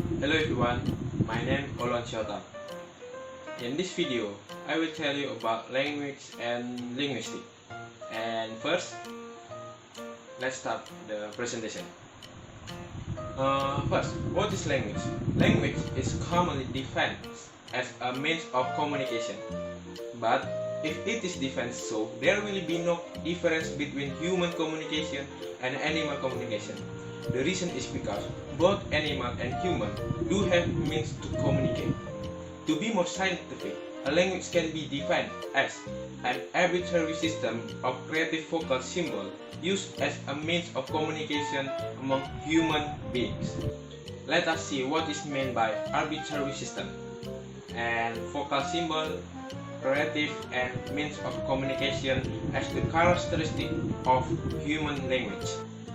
Hello everyone, my name is Olon Shota. In this video, I will tell you about language and linguistics. And first, let's start the presentation. First, what is language? Language is commonly defined as a means of communication. But if it is defined so, there will be no difference between human communication and animal communication. The reason is because both animal and human do have means to communicate. To be more scientific, a language can be defined as an arbitrary system of creative vocal symbols used as a means of communication among human beings. Let us see what is meant by arbitrary system and vocal symbol, creative and means of communication as the characteristic of human language.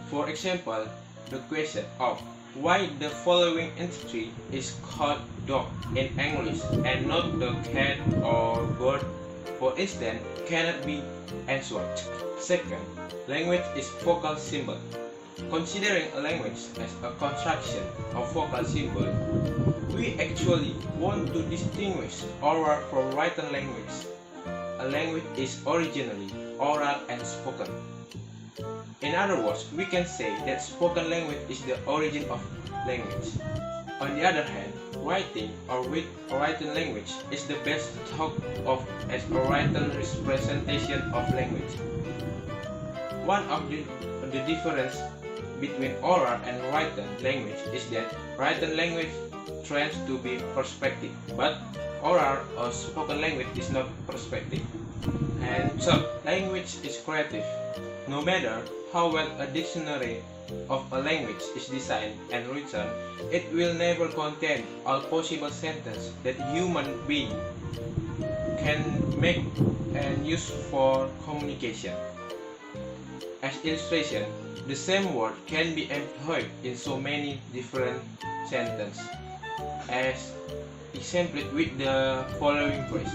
For example, the question of why the following entity is called dog in English and not the cat or bird, for instance, cannot be answered. Second, language is vocal symbol. Considering a language as a construction of vocal symbol, we actually want to distinguish oral from written language. A language is originally oral and spoken. In other words, we can say that spoken language is the origin of language. On the other hand, writing or written language is the best thought of as a written representation of language. One of the difference between oral and written language is that written language tends to be perspective, but oral or spoken language is not perspective. And so, language is creative. No matter how well a dictionary of a language is designed and written, it will never contain all possible sentences that human beings can make and use for communication. As illustration, the same word can be employed in so many different sentences. As exemplified with the following phrase: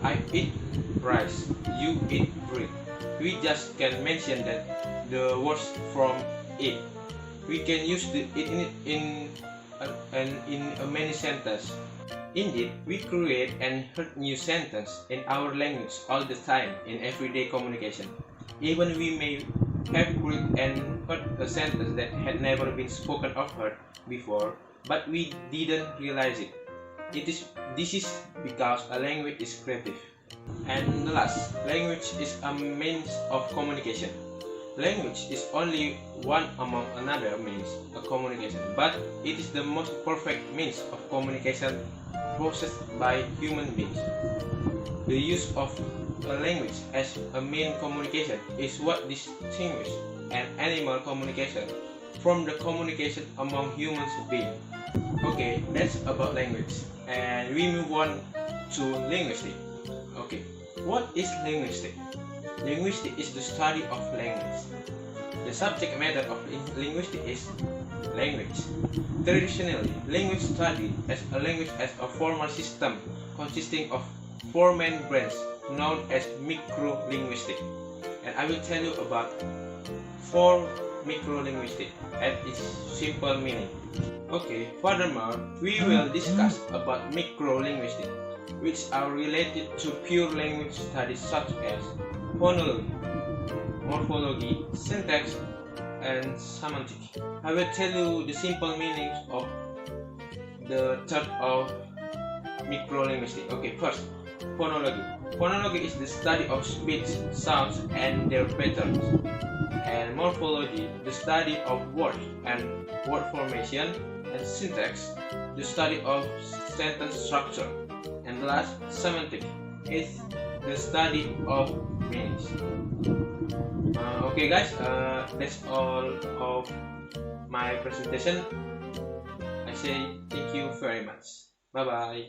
I eat rice, you eat bread. We just can mention that the words from it. We can use it in many sentences. Indeed, we create and heard new sentence in our language all the time in everyday communication. Even we may have read and heard a sentence that had never been spoken or heard before, but we didn't realize it. This is because a language is creative. And the last, language is a means of communication. Language is only one among another means of communication, but it is the most perfect means of communication processed by human beings. The use of a language as a main communication is what distinguishes an animal communication from the communication among human beings. Okay, that's about language, and we move on to linguistics. Okay, what is linguistics? Linguistics is the study of language. The subject matter of linguistics is language. Traditionally, language study as a language as a formal system consisting of four main branches known as micro-linguistics. And I will tell you about four micro-linguistics and its simple meaning. Okay, furthermore, we will discuss about micro-linguistics, which are related to pure language studies such as phonology, morphology, syntax, and semantics. I will tell you the simple meanings of the third of microlinguistics. Okay, first, phonology. Phonology is the study of speech, sounds, and their patterns. And morphology, the study of words and word formation. And syntax, the study of sentence structure. And last, semantic is the study of meanings. Okay guys, that's all of my presentation. I say thank you very much. Bye bye.